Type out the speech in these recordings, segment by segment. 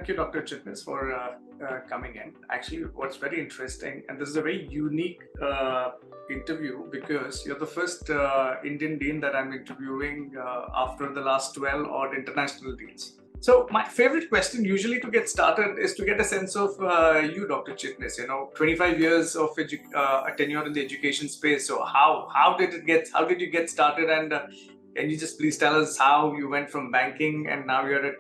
Thank you, Dr. Chitnis, for coming in. Actually, what's very interesting, and this is a very unique interview because you're the first Indian dean that I'm interviewing after the last 12 odd international deans. So my favorite question usually to get started is to get a sense of you, Dr. Chitnis. 25 years of tenure in the education space. So how did you get started, and can you just please tell us how you went from banking and now you're at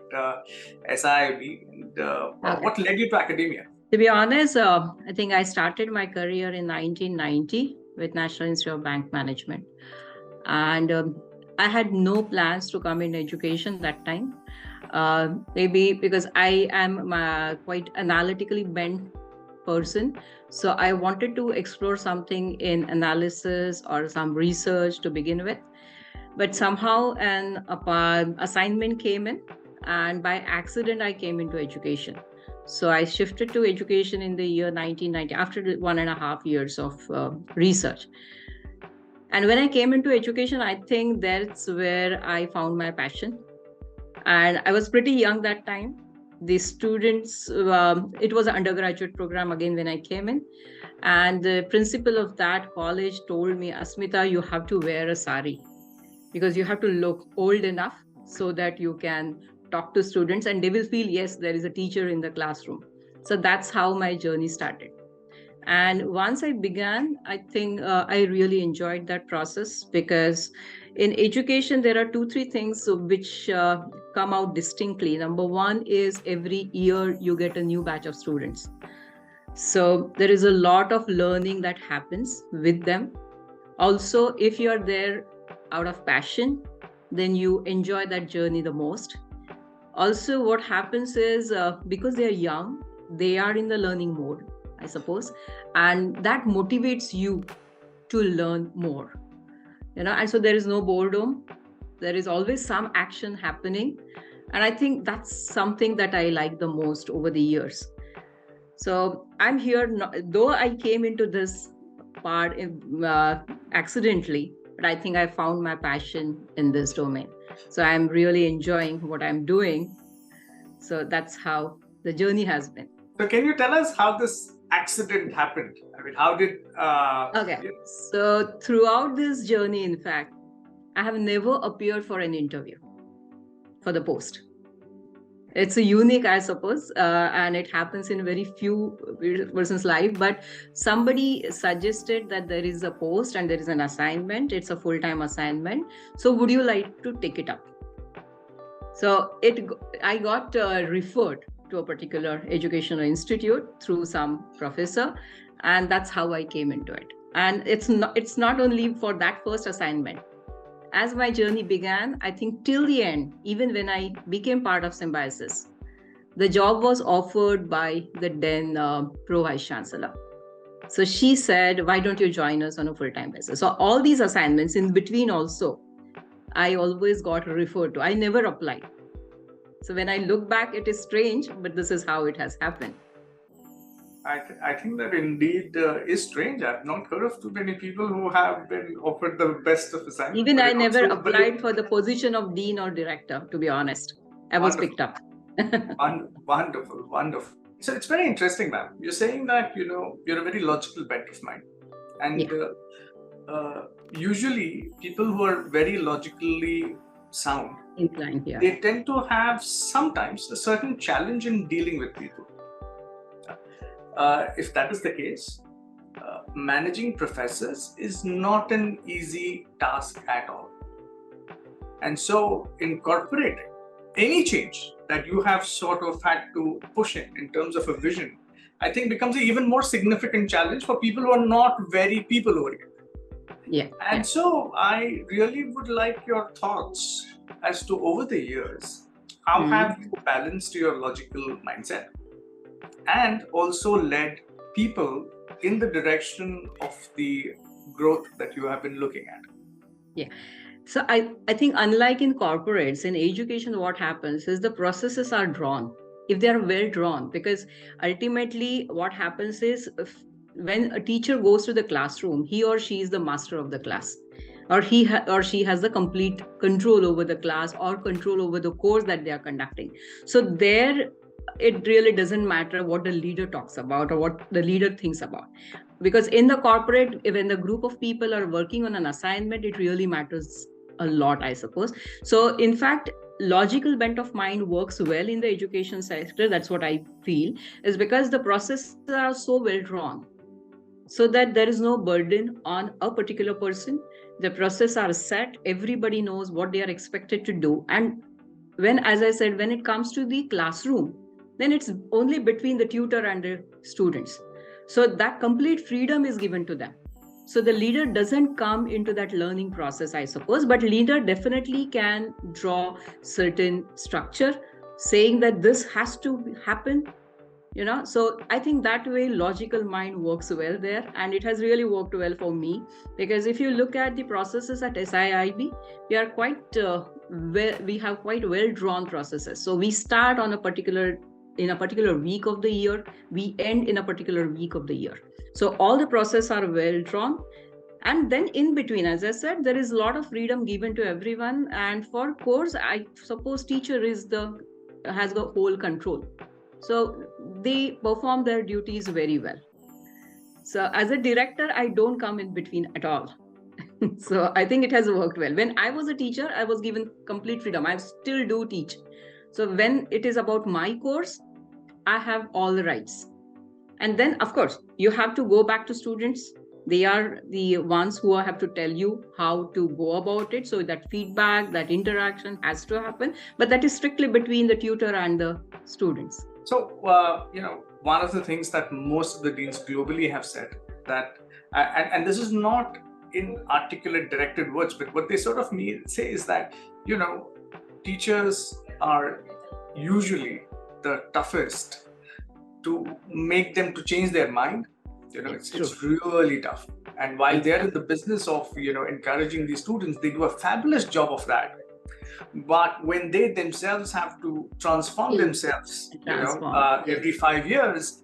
SIIB, and what led you to academia? To be honest, I think I started my career in 1990 with National Institute of Bank Management. And I had no plans to come in education that time. Maybe because I am quite analytically bent person. So I wanted to explore something in analysis or some research to begin with. But somehow an assignment came in, and by accident, I came into education. So I shifted to education in the year 1990 after 1.5 years of research. And when I came into education, I think that's where I found my passion. And I was pretty young that time. The students, it was an undergraduate program again when I came in. And the principal of that college told me, Asmita, you have to wear a sari because you have to look old enough so that you can talk to students and they will feel, yes, there is a teacher in the classroom. So that's how my journey started. And once I began, I think I really enjoyed that process because in education, there are 2-3 things which come out distinctly. Number one is every year you get a new batch of students. So there is a lot of learning that happens with them. Also, if you're there out of passion, then you enjoy that journey the most. Also, what happens is because they are young, they are in the learning mode, I suppose, and that motivates you to learn more. And so there is no boredom. There is always some action happening. And I think that's something that I like the most over the years. So I'm here, though I came into this part accidentally, but I think I found my passion in this domain. So I'm really enjoying what I'm doing. So that's how the journey has been. So can you tell us how this accident happened? I mean, how did... Okay. So throughout this journey, in fact, I have never appeared for an interview for the post. It's a unique, I suppose, and it happens in very few persons' life. But somebody suggested that there is a post and there is an assignment. It's a full-time assignment. So would you like to take it up? So I got referred to a particular educational institute through some professor, and that's how I came into it. And it's not only for that first assignment. As my journey began, I think till the end, even when I became part of Symbiosis, the job was offered by the then Pro Vice Chancellor. So she said, why don't you join us on a full-time basis? So all these assignments in between also, I always got referred to. I never applied. So when I look back, it is strange, but this is how it has happened. I think that indeed is strange. I've not heard of too many people who have been offered the best of assignments. Even I never applied for the position of dean or director, to be honest. I was picked up. Wonderful. So it's very interesting, ma'am. You're saying that, you're a very logical bent of mind. And usually people who are very logically sound, inclined, they tend to have sometimes a certain challenge in dealing with people. If that is the case, managing professors is not an easy task at all. And so incorporating any change that you have sort of had to push in terms of a vision, I think becomes an even more significant challenge for people who are not very people-oriented. And so I really would like your thoughts as to, over the years, how have you balanced your logical mindset and also led people in the direction of the growth that you have been looking at? So I think unlike in corporates, in education, what happens is the processes are drawn, if they are well drawn, because ultimately what happens is when a teacher goes to the classroom, he or she is the master of the class, or he or she has the complete control over the class or control over the course that they are conducting. So their it really doesn't matter what the leader talks about or what the leader thinks about. Because in the corporate, when the group of people are working on an assignment, it really matters a lot, I suppose. So in fact, logical bent of mind works well in the education sector. That's what I feel, is because the processes are so well drawn, so that there is no burden on a particular person. The processes are set, everybody knows what they are expected to do. And when, as I said, when it comes to the classroom, then it's only between the tutor and the students. So that complete freedom is given to them. So the leader doesn't come into that learning process, I suppose, but leader definitely can draw certain structure, saying that this has to happen. So I think that way logical mind works well there, and it has really worked well for me, because if you look at the processes at SIIB, we are quite we have quite well drawn processes. So we start in a particular week of the year, we end in a particular week of the year. So all the processes are well drawn. And then in between, as I said, there is a lot of freedom given to everyone. And for course, I suppose teacher has the whole control. So they perform their duties very well. So as a director, I don't come in between at all. So I think it has worked well. When I was a teacher, I was given complete freedom. I still do teach. So when it is about my course, I have all the rights. And then, of course, you have to go back to students. They are the ones who have to tell you how to go about it. So that feedback, that interaction has to happen. But that is strictly between the tutor and the students. So, one of the things that most of the deans globally have said that, and this is not in articulate directed words, but what they sort of say is that, teachers are usually the toughest to make them to change their mind. It's really tough. And while they're in the business of, encouraging these students, they do a fabulous job of that. But when they themselves have to transform themselves, every 5 years,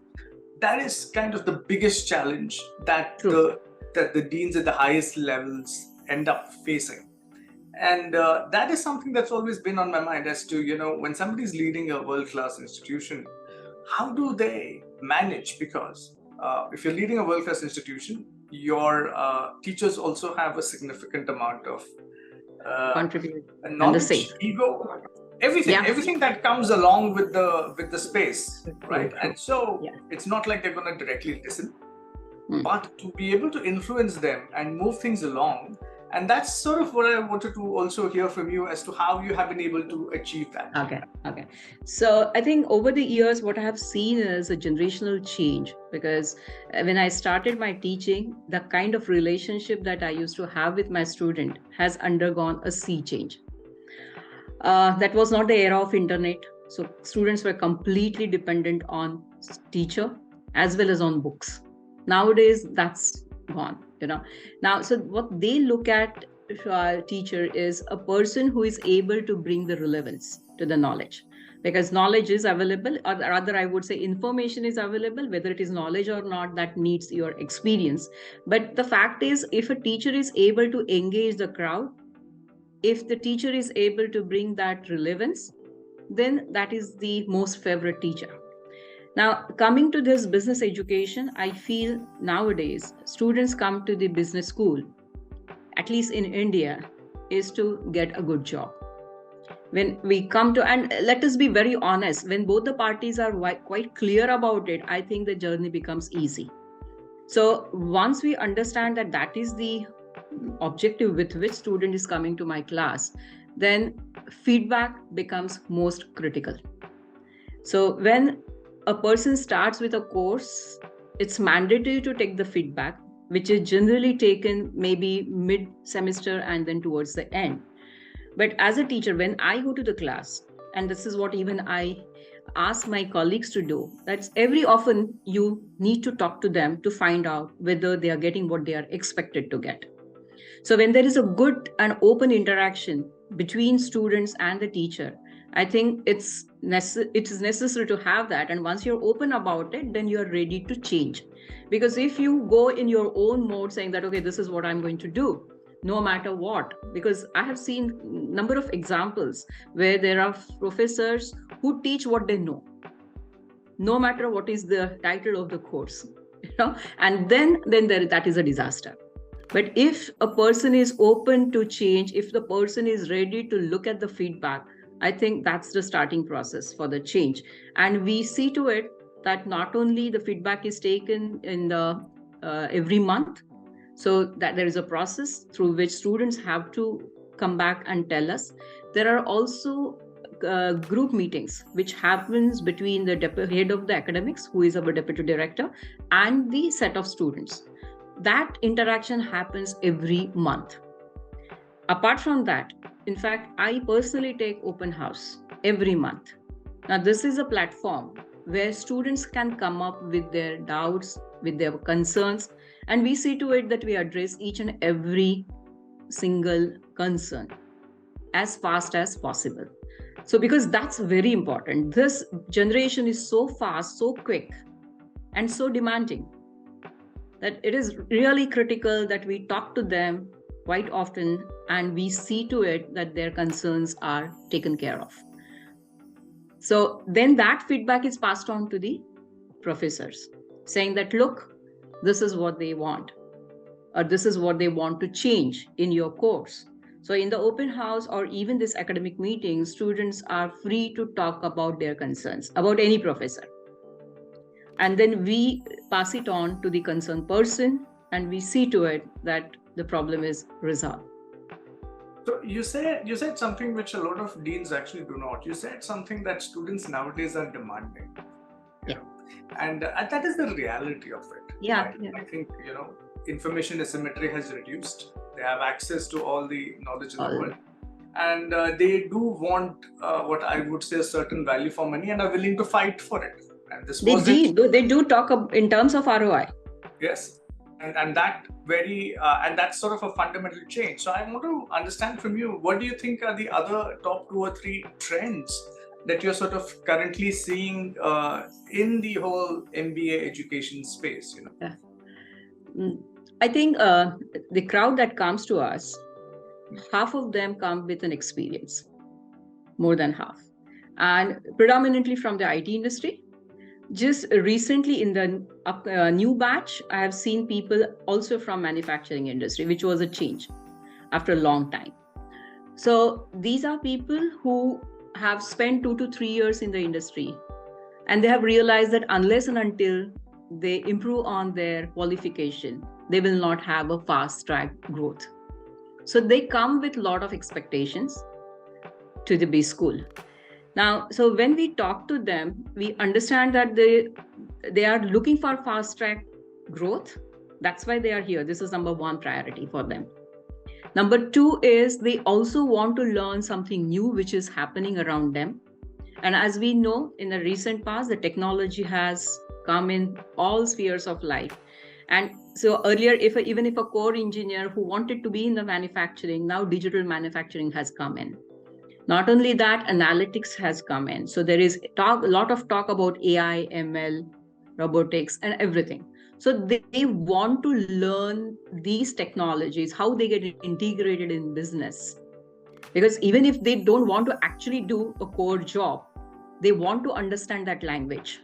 that is kind of the biggest challenge that the deans at the highest levels end up facing. And that is something that's always been on my mind as to, when somebody's leading a world-class institution, how do they manage? Because if you're leading a world-class institution, your teachers also have a significant amount of contribute knowledge, ego, everything that comes along with the space, right? And so it's not like they're going to directly listen, but to be able to influence them and move things along. And that's sort of what I wanted to also hear from you as to how you have been able to achieve that. Okay. So I think over the years, what I have seen is a generational change, because when I started my teaching, the kind of relationship that I used to have with my student has undergone a sea change. That was not the era of internet. So students were completely dependent on teacher as well as on books. Nowadays, that's gone. Now, so what they look at teacher is a person who is able to bring the relevance to the knowledge, because knowledge is available, or rather I would say information is available, whether it is knowledge or not, that needs your experience. But the fact is, if a teacher is able to engage the crowd, if the teacher is able to bring that relevance, then that is the most favorite teacher. Now, coming to this business education, I feel nowadays students come to the business school, at least in India, is to get a good job. When we come to, and let us be very honest, when both the parties are quite clear about it, I think the journey becomes easy. So once we understand that that is the objective with which student is coming to my class, then feedback becomes most critical. So when a person starts with a course, it's mandatory to take the feedback, which is generally taken maybe mid-semester and then towards the end. But as a teacher, when I go to the class, and this is what even I ask my colleagues to do, that's every often you need to talk to them to find out whether they are getting what they are expected to get. So when there is a good and open interaction between students and the teacher, I think it is necessary to have that. And once you're open about it, then you're ready to change. Because if you go in your own mode saying that, okay, this is what I'm going to do, no matter what, because I have seen a number of examples where there are professors who teach what they know. no matter what is the title of the course, and then that is a disaster. But if a person is open to change, if the person is ready to look at the feedback, I think that's the starting process for the change. And we see to it that not only the feedback is taken in the every month, so that there is a process through which students have to come back and tell us. There are also group meetings which happens between the head of the academics, who is our deputy director, and the set of students. That interaction happens every month. Apart from that, in fact, I personally take open house every month. Now, this is a platform where students can come up with their doubts, with their concerns, and we see to it that we address each and every single concern as fast as possible. So, because that's very important. This generation is so fast, so quick, and so demanding that it is really critical that we talk to them quite often and we see to it that their concerns are taken care of. So then that feedback is passed on to the professors, saying that, look, this is what they want, or this is what they want to change in your course. So in the open house or even this academic meeting, students are free to talk about their concerns about any professor. And then we pass it on to the concerned person and we see to it that the problem is resolved. So you said something which a lot of deans actually do not. You said something that students nowadays are demanding. Yeah. And that is the reality of it. Yeah. I think, information asymmetry has reduced. They have access to all the knowledge in the world. And they do want what I would say a certain value for money and are willing to fight for it. And this was they do talk in terms of ROI. Yes. And that and that's sort of a fundamental change. So I want to understand from you, what do you think are the other top 2 or 3 trends that you're sort of currently seeing in the whole MBA education space? Yeah. I think the crowd that comes to us, half of them come with an experience, more than half, and predominantly from the IT industry. Just recently in the new batch, I have seen people also from manufacturing industry, which was a change after a long time. So these are people who have spent 2 to 3 years in the industry, and they have realized that unless and until they improve on their qualification, they will not have a fast track growth. So they come with a lot of expectations to the B school. Now, so when we talk to them, we understand that they are looking for fast track growth. That's why they are here. This is number 1 priority for them. Number 2 is they also want to learn something new, which is happening around them. And as we know, in the recent past, the technology has come in all spheres of life. And so earlier, even if a core engineer who wanted to be in the manufacturing, now digital manufacturing has come in. Not only that, analytics has come in. So there is a lot of talk about AI, ML, robotics, and everything. So they want to learn these technologies, how they get integrated in business. Because even if they don't want to actually do a core job, they want to understand that language.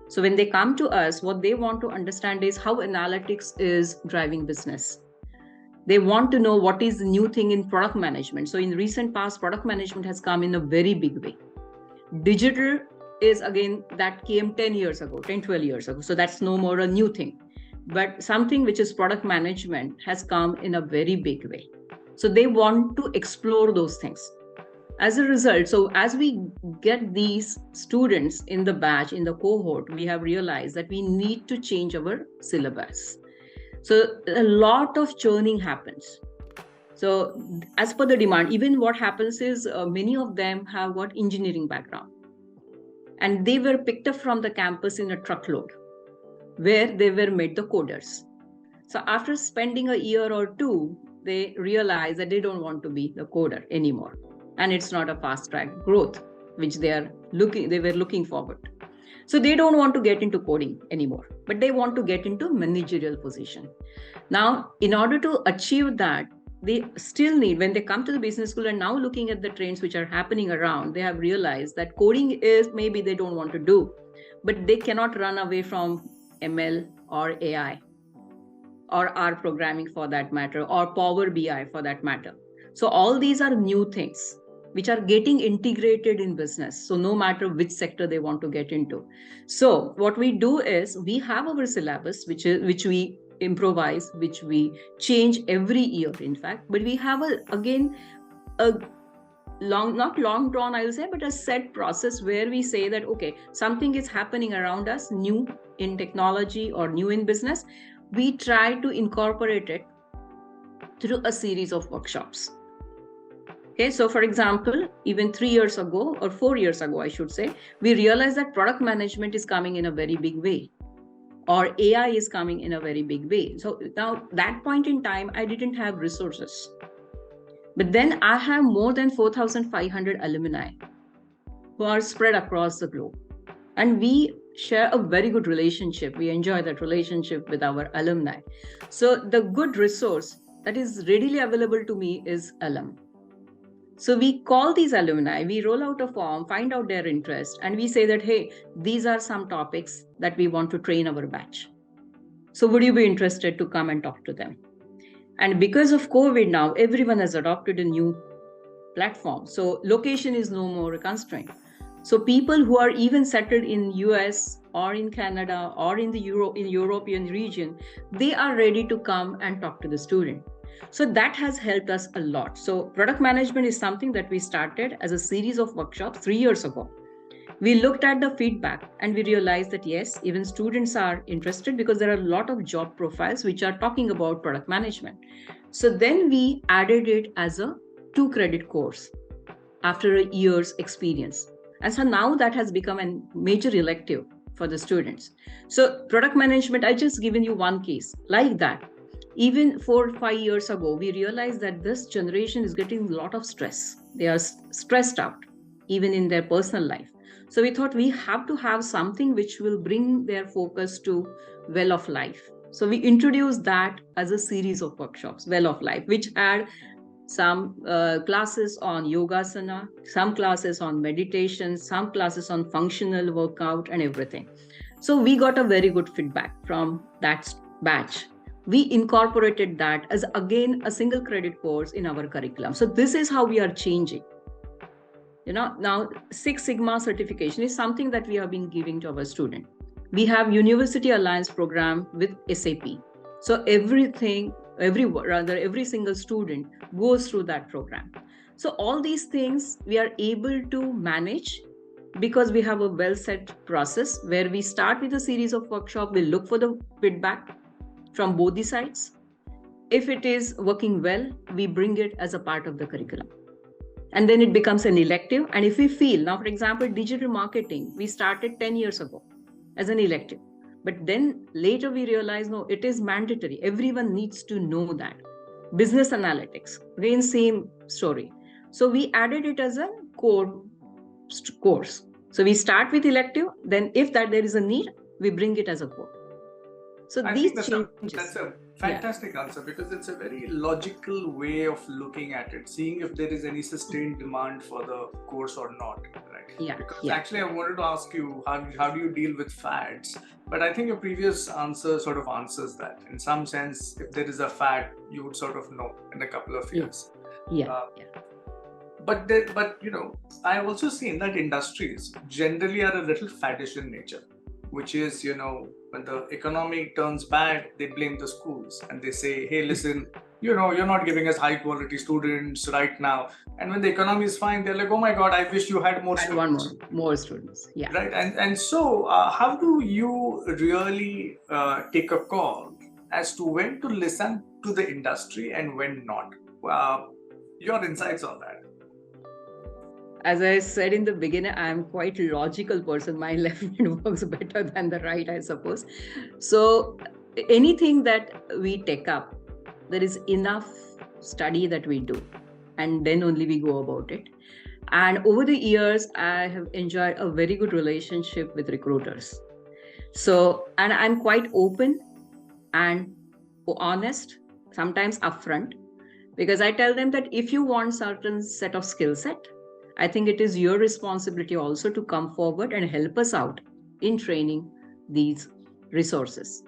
So when they come to us, what they want to understand is how analytics is driving business. They want to know what is the new thing in product management. So in recent past, product management has come in a very big way. Digital is, again, that came 10, 12 years ago. So that's no more a new thing. But something which is product management has come in a very big way. So they want to explore those things. As a result, so as we get these students in the batch, in the cohort, we have realized that we need to change our syllabus. So a lot of churning happens. So as per the demand, even what happens is many of them have got engineering background. And they were picked up from the campus in a truckload, where they were made the coders. So after spending a year or 2, they realize that they don't want to be the coder anymore. And it's not a fast track growth, which they were looking forward to. So they don't want to get into coding anymore, but they want to get into managerial position. Now, in order to achieve that, they still need, when they come to the business school and now looking at the trends which are happening around, they have realized that coding is maybe they don't want to do, but they cannot run away from ML or AI or R programming for that matter, or Power BI for that matter. So all these are new things which are getting integrated in business. So no matter which sector they want to get into. So what we do is we have our syllabus, which we improvise, which we change every year, in fact, but we have a not long drawn, I will say, but a set process where we say that, okay, something is happening around us, new in technology or new in business. We try to incorporate it through a series of workshops. Okay, so for example, even 3 years ago or 4 years ago, I should say, we realized that product management is coming in a very big way, or AI is coming in a very big way. So now that point in time, I didn't have resources. But then I have more than 4,500 alumni who are spread across the globe. And we share a very good relationship. We enjoy that relationship with our alumni. So the good resource that is readily available to me is alum. So we call these alumni, we roll out a form, find out their interest, and we say that, hey, these are some topics that we want to train our batch. So would you be interested to come and talk to them? And because of COVID now, everyone has adopted a new platform. So location is no more a constraint. So people who are even settled in US or in Canada or in the European region, they are ready to come and talk to the student. So that has helped us a lot. So product management is something that we started as a series of workshops 3 years ago. We looked at the feedback and we realized that yes, even students are interested because there are a lot of job profiles which are talking about product management. So then we added it as a 2-credit course after a year's experience. And so now that has become a major elective for the students. So product management, I just given you one case like that. Even 4 or 5 years ago, we realized that this generation is getting a lot of stress. They are stressed out, even in their personal life. So we thought we have to have something which will bring their focus to well of life. So we introduced that as a series of workshops, well of life, which had some classes on yogasana, some classes on meditation, some classes on functional workout and everything. So we got a very good feedback from that batch. We incorporated that as again a single credit course in our curriculum. So this is how we are changing. Now Six Sigma certification is something that we have been giving to our student. We have University Alliance program with SAP. So every single student goes through that program. So all these things we are able to manage because we have a well set process where we start with a series of workshops. We look for the feedback from both the sides. If it is working well, we bring it as a part of the curriculum. And then it becomes an elective. And if we feel, now for example, digital marketing, we started 10 years ago as an elective. But then later we realized, no, it is mandatory. Everyone needs to know that. Business analytics, again, same story. So we added it as a core course. So we start with elective, then if that there is a need, we bring it as a core. So I these think changes. that's a fantastic answer, because it's a very logical way of looking at it, seeing if there is any sustained demand for the course or not, right? Yeah. Because actually I wanted to ask you, how do you deal with fads? But I think your previous answer sort of answers that. In some sense, if there is a fad, you would sort of know in a couple of years. But I've also seen that industries generally are a little faddish in nature, which is, when the economy turns bad, they blame the schools and they say, hey, listen, you're not giving us high quality students right now. And when the economy is fine, they're like, oh my God, I wish you had more students. More students. Yeah. Right. And so how do you really take a call as to when to listen to the industry and when not? Your insights on that. As I said in the beginning, I'm quite a logical person. My left hand works better than the right, I suppose. So anything that we take up, there is enough study that we do, and then only we go about it. And over the years, I have enjoyed a very good relationship with recruiters. So, and I'm quite open and honest, sometimes upfront, because I tell them that if you want certain set of skill set, I think it is your responsibility also to come forward and help us out in training these resources.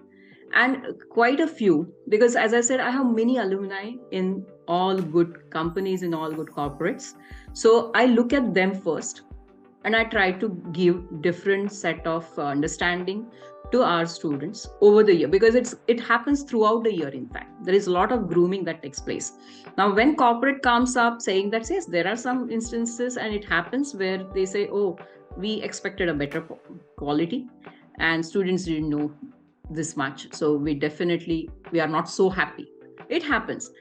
And quite a few, because as I said, I have many alumni in all good companies, in all good corporates. So I look at them first, and I try to give different set of understanding to our students over the year, because it happens throughout the year. In fact, there is a lot of grooming that takes place. Now, when corporate comes up saying that, yes, there are some instances, and it happens where they say, oh, we expected a better quality, and students didn't know this much, so we are not so happy. It happens,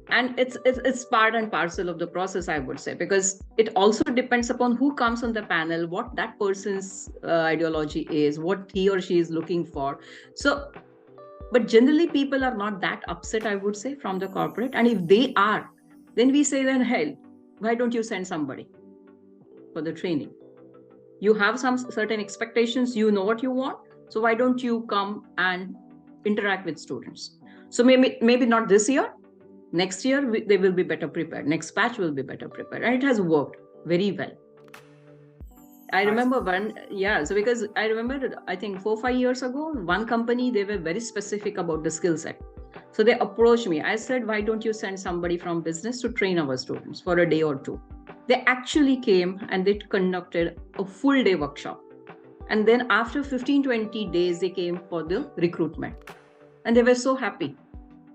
and it's part and parcel of the process, I would say, because it also depends upon who comes on the panel, what that person's ideology is, what he or she is looking for. So, but generally people are not that upset, I would say, from the corporate. And if they are, then we say, then hell, why don't you send somebody for the training? You have some certain expectations, you know what you want, so why don't you come and interact with students? So maybe not this year, next year they will be better prepared, next batch will be better prepared, and it has worked very well. I remember so because I remember, I think 4-5 years ago, one company, they were very specific about the skill set. So they approached me. I said, why don't you send somebody from business to train our students for a day or two? They actually came and they conducted a full day workshop. And then after 15-20 days, they came for the recruitment. And they were so happy.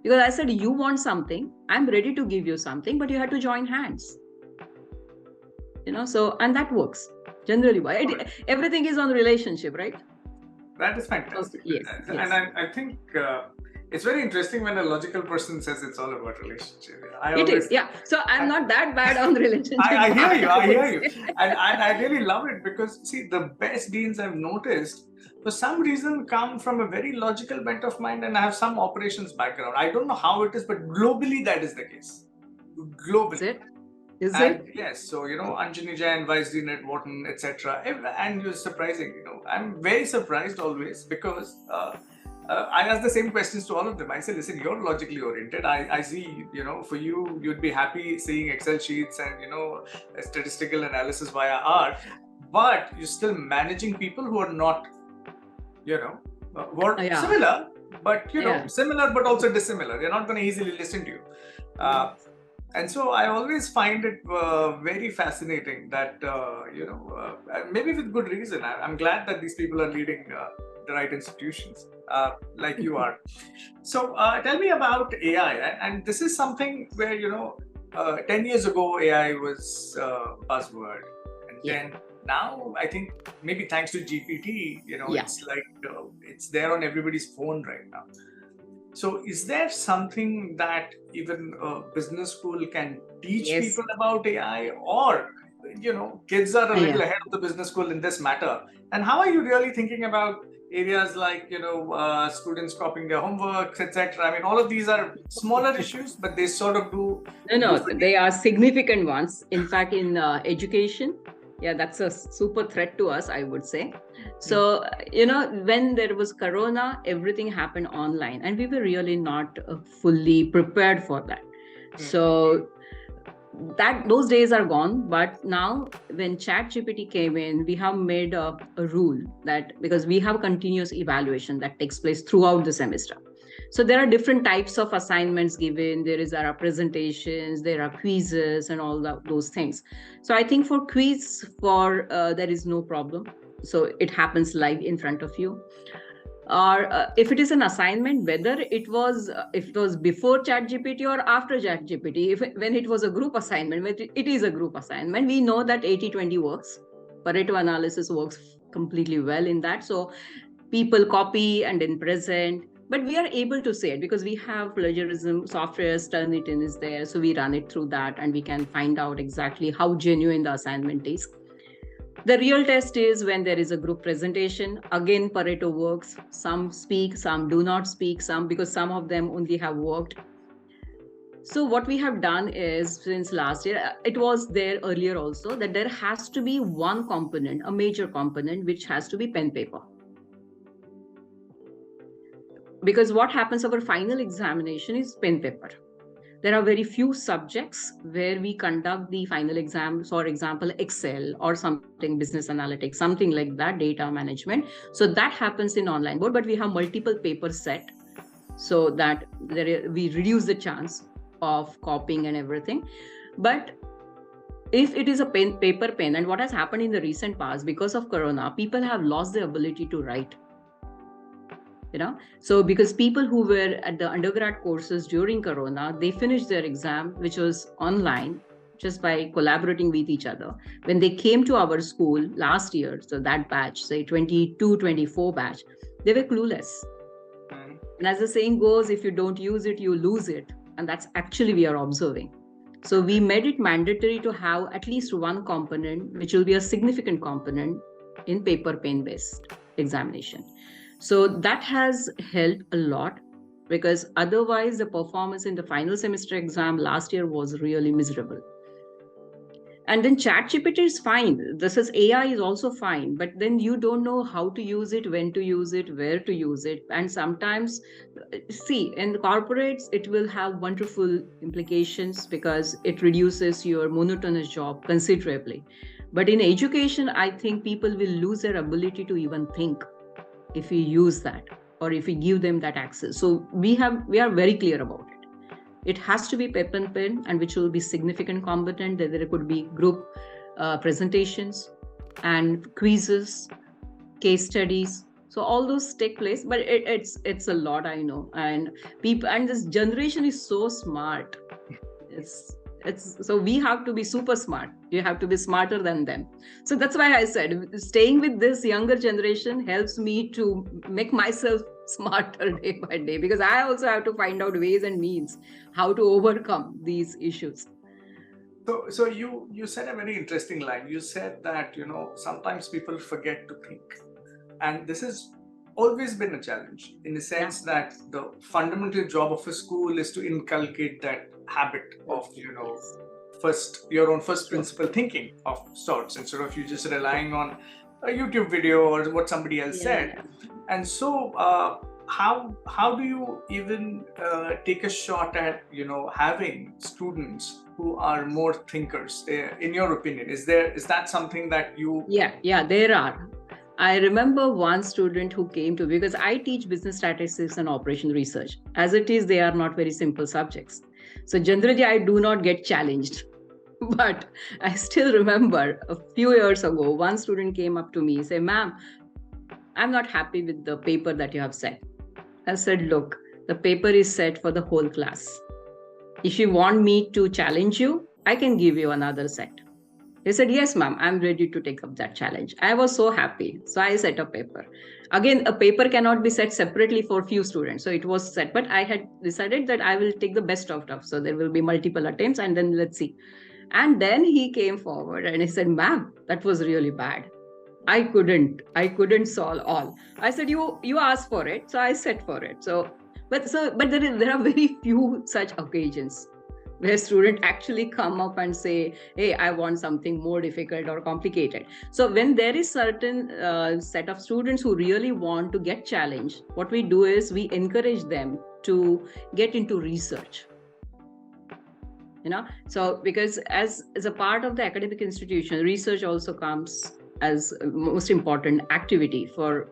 Because I said, you want something, I'm ready to give you something, but you have to join hands. So, and that works. Generally, everything is on relationship, right? That is fantastic. Yes. And I think it's very interesting when a logical person says it's all about relationship. It is, yeah. So I'm not that bad on relationship. I hear you. And I really love it, because see, the best deans I've noticed, for some reason, come from a very logical bent of mind and have some operations background. I don't know how it is, but globally that is the case. Globally. Is it? Yes, so Anjani Jain, Vice Dean at Wharton, etc. And you're surprising. I'm very surprised always, because I ask the same questions to all of them. I say, listen, you're logically oriented. I see, for you, you'd be happy seeing Excel sheets and statistical analysis via R, but you're still managing people who are not, who are similar, but similar but also dissimilar. They're not going to easily listen to you. And so I always find it very fascinating that, maybe with good reason. I'm glad that these people are leading the right institutions, like you are. So tell me about AI. And this is something where, 10 years ago, AI was buzzword. And then now, I think maybe thanks to GPT, it's like, it's there on everybody's phone right now. So is there something that even a business school can teach people about AI, or, kids are a little ahead of the business school in this matter? And how are you really thinking about areas like, students copying their homework, etc.? I mean, all of these are smaller issues, but they sort of do. No, they are significant ones. In fact, in education, that's a super threat to us, I would say. So, when there was Corona, everything happened online, and we were really not fully prepared for that. So those days are gone. But now, when ChatGPT came in, we have made a rule that, because we have continuous evaluation that takes place throughout the semester. So there are different types of assignments given. There are presentations, there are quizzes, and all those things. So I think for quiz, there is no problem. So it happens live in front of you. Or if it is an assignment, whether it was before ChatGPT or after ChatGPT, when it was a group assignment, it is a group assignment, we know that 80-20 works. Pareto analysis works completely well in that. So people copy and then present. But we are able to say it because we have plagiarism software, Turnitin is there. So we run it through that and we can find out exactly how genuine the assignment is. The real test is when there is a group presentation. Again, Pareto works. Some speak, some do not speak, because some of them only have worked. So what we have done is, since last year, it was there earlier also, that there has to be one component, a major component, which has to be pen paper. Because what happens, our final examination is pen paper. there are very few subjects where we conduct the final exams, for example, Excel or something, business analytics, something like that, data management. So that happens in online board, but we have multiple papers set so that we reduce the chance of copying and everything. But if it is a paper pen, and what has happened in the recent past, because of Corona, people have lost the ability to write. So because people who were at the undergrad courses during Corona, they finished their exam, which was online, just by collaborating with each other. When they came to our school last year, so that batch, say 22, 24 batch, they were clueless. And as the saying goes, if you don't use it, you lose it. And that's actually we are observing. So we made it mandatory to have at least one component, which will be a significant component in paper pen based examination. So that has helped a lot, because otherwise the performance in the final semester exam last year was really miserable. And then ChatGPT is fine. This is AI is also fine, but then you don't know how to use it, when to use it, where to use it. And sometimes, see, in the corporates, it will have wonderful implications because it reduces your monotonous job considerably. But in education, I think people will lose their ability to even think if we use that, or if we give them that access. So we are very clear about it. It has to be paper and pen, and which will be significant competent. That there could be group presentations and quizzes, case studies. So all those take place, but it's a lot, I know. And people, and this generation is so smart. So we have to be super smart. You have to be smarter than them. So that's why I said staying with this younger generation helps me to make myself smarter day by day, because I also have to find out ways and means how to overcome these issues. So you said a very interesting line. You said that, sometimes people forget to think. And this has always been a challenge, in the sense that the fundamental job of a school is to inculcate that habit of, your own first principle thinking of sorts, instead of you just relying on a YouTube video or what somebody else said. And so how do you even take a shot at having students who are more thinkers, in your opinion? Is that something that you... Yeah, there are. I remember one student who came to, because I teach business statistics and operation research. As it is, they are not very simple subjects. So generally, I do not get challenged. But I still remember a few years ago, one student came up to me and said, "Ma'am, I'm not happy with the paper that you have set." I said, "Look, the paper is set for the whole class. If you want me to challenge you, I can give you another set." He said, "Yes, ma'am, I'm ready to take up that challenge." I was so happy. So I set a paper. Again, a paper cannot be set separately for few students. So it was set, but I had decided that I will take the best out of. So there will be multiple attempts, and then let's see. And then he came forward and he said, "Ma'am, that was really bad. I couldn't solve all." I said, you asked for it, so I set for it. But there are very few such occasions where students actually come up and say, "Hey, I want something more difficult or complicated." So when there is certain set of students who really want to get challenged, what we do is we encourage them to get into research. So because as a part of the academic institution, research also comes as most important activity for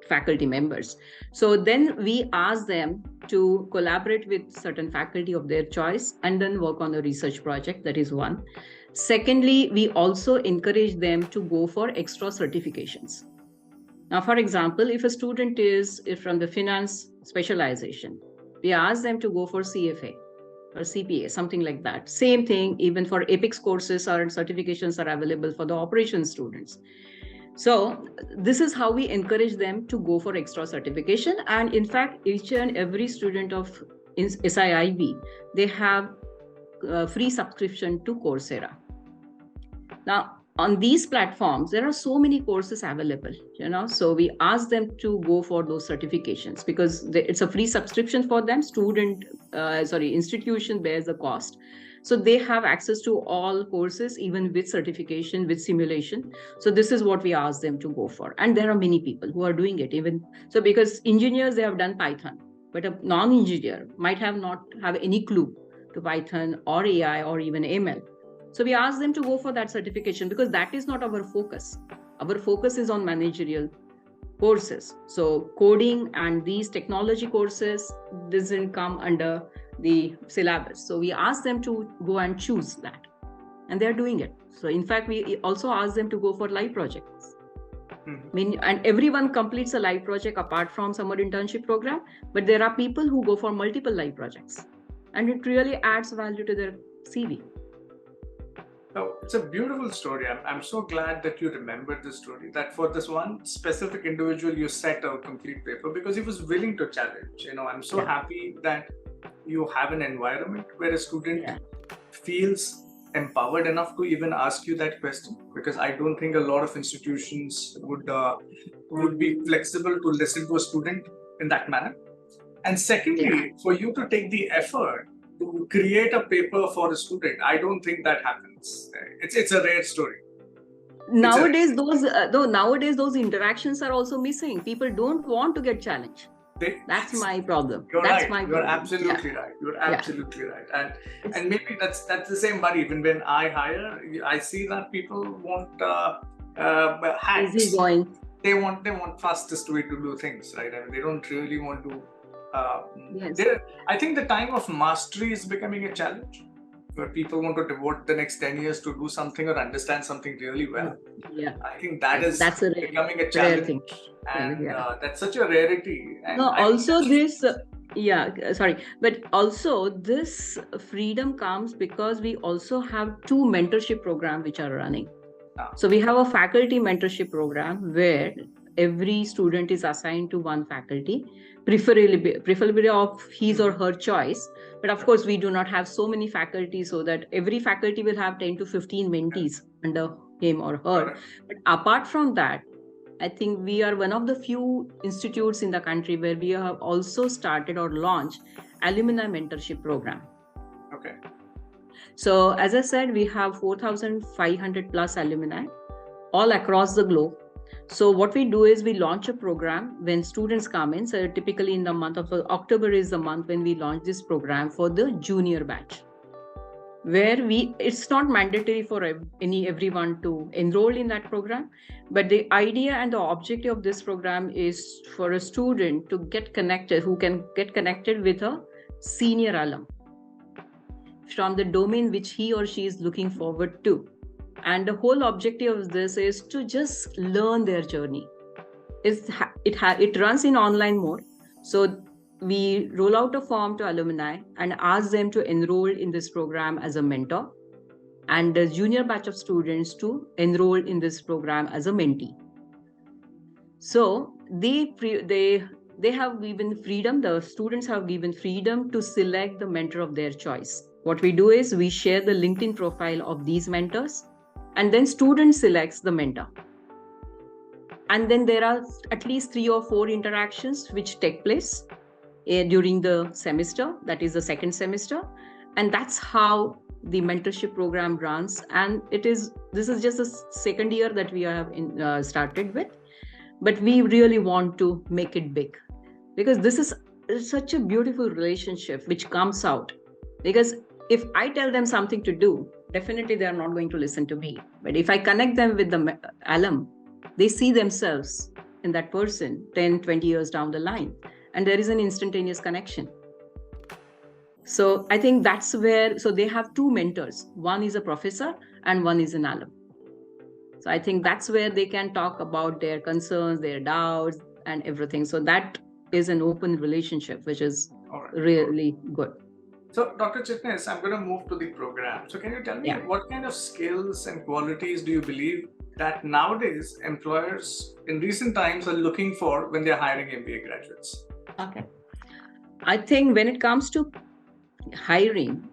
faculty members. So then we ask them to collaborate with certain faculty of their choice and then work on a research project. That is one. Secondly, we also encourage them to go for extra certifications. Now, for example, if a student is from the finance specialization, we ask them to go for CFA or CPA, something like that. Same thing, even for APEX courses or certifications are available for the operations students. So this is how we encourage them to go for extra certification. And in fact, each and every student of SIIB, they have free subscription to Coursera. Now, on these platforms, there are so many courses available, so we ask them to go for those certifications because it's a free subscription for them. Institution bears the cost. So they have access to all courses, even with certification, with simulation. So this is what we ask them to go for. And there are many people who are doing it even. So because engineers, they have done Python, but a non-engineer might not have any clue to Python or AI or even ML. So we ask them to go for that certification because that is not our focus. Our focus is on managerial courses. So coding and these technology courses doesn't come under the syllabus. So we ask them to go and choose that. And they're doing it. So in fact, we also ask them to go for live projects. I mean, and everyone completes a live project apart from summer internship program, but there are people who go for multiple live projects, and it really adds value to their CV. So it's a beautiful story. I'm so glad that you remembered this story, that for this one specific individual, you set a complete paper because he was willing to challenge. I'm so happy that you have an environment where a student feels empowered enough to even ask you that question, because I don't think a lot of institutions would be flexible to listen to a student in that manner. And secondly, for you to take the effort to create a paper for a student, I don't think that happens. It's a rare story. Nowadays, those interactions are also missing. People don't want to get challenged. That's my problem. You're absolutely right. You're absolutely right. And maybe that's the same, but even when I hire, I see that people want hacks. Easy going. They want fastest way to do things, right? I mean, they don't really want to. I think the time of mastery is becoming a challenge, where people want to devote the next 10 years to do something or understand something really well. I think that's becoming a challenge. And that's such a rarity. And but also this freedom comes because we also have 2 mentorship programs which are running. So we have a faculty mentorship program where every student is assigned to one faculty, preferably of his or her choice. But of course, we do not have so many faculty, so that every faculty will have 10 to 15 mentees under him or her. But apart from that, I think we are one of the few institutes in the country where we have also started or launched alumni mentorship program. Okay. So as I said, we have 4,500 plus alumni all across the globe. So what we do is we launch a program when students come in. So typically in the month of October is the month when we launch this program for the junior batch, where it's not mandatory for everyone to enroll in that program. But the idea and the objective of this program is for a student to get connected, who can get connected with a senior alum from the domain which he or she is looking forward to. And the whole objective of this is to just learn their journey. It runs in online mode. So we roll out a form to alumni and ask them to enroll in this program as a mentor, and the junior batch of students to enroll in this program as a mentee. So they have given freedom, the students have given freedom to select the mentor of their choice. What we do is we share the LinkedIn profile of these mentors, and then student selects the mentor. And then there are at least 3 or 4 interactions which take place during the semester, that is the second semester. And that's how the mentorship program runs. And this is just the second year that we have started with, but we really want to make it big, because this is such a beautiful relationship which comes out. Because if I tell them something to do, definitely they are not going to listen to me. But if I connect them with the alum, they see themselves in that person 10, 20 years down the line. And there is an instantaneous connection. So I think that's where, so they have 2 mentors. One is a professor and one is an alum. So I think that's where they can talk about their concerns, their doubts and everything. So that is an open relationship, which is really good. So Dr. Chitnis, I'm going to move to the program. So can you tell me what kind of skills and qualities do you believe that nowadays employers in recent times are looking for when they're hiring MBA graduates? Okay. I think when it comes to hiring,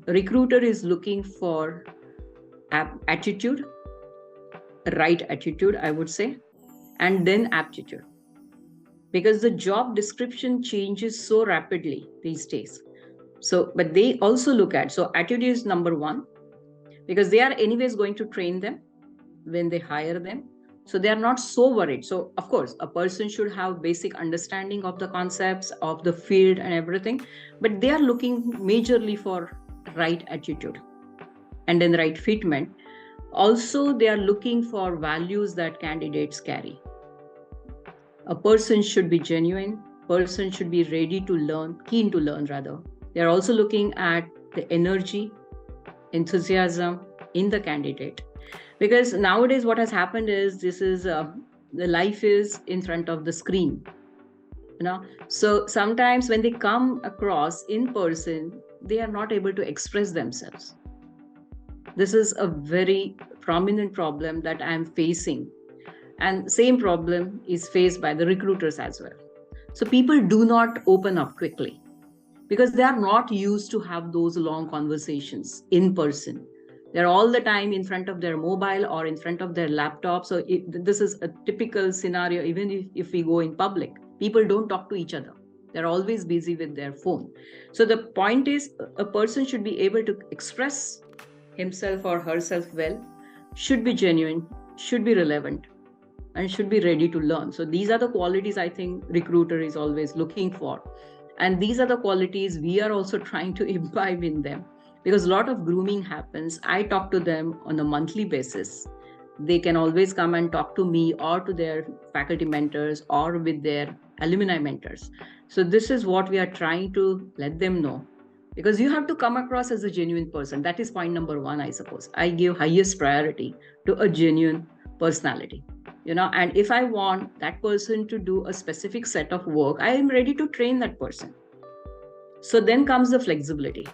recruiter is looking for attitude, right attitude, I would say, and then aptitude. Because the job description changes so rapidly these days. So, but they also look at, so attitude is number 1, because they are anyways going to train them when they hire them. So they are not so worried. So of course, a person should have basic understanding of the concepts of the field and everything, but they are looking majorly for right attitude and then the right fitment. Also, they are looking for values that candidates carry. A person should be genuine, person should be ready to learn, keen to learn rather. They are also looking at the energy, enthusiasm in the candidate. Because nowadays what has happened is the life is in front of the screen. So sometimes when they come across in person, they are not able to express themselves. This is a very prominent problem that I am facing. And same problem is faced by the recruiters as well. So people do not open up quickly because they are not used to have those long conversations in person. They're all the time in front of their mobile or in front of their laptop. So this is a typical scenario. Even if we go in public, people don't talk to each other. They're always busy with their phone. So the point is, a person should be able to express himself or herself well, should be genuine, should be relevant, and should be ready to learn. So these are the qualities I think recruiter is always looking for. And these are the qualities we are also trying to imbibe in them, because a lot of grooming happens. I talk to them on a monthly basis. They can always come and talk to me or to their faculty mentors or with their alumni mentors. So this is what we are trying to let them know, because you have to come across as a genuine person. That is point number one, I suppose. I give highest priority to a genuine personality. And if I want that person to do a specific set of work, I am ready to train that person. So then comes the flexibility.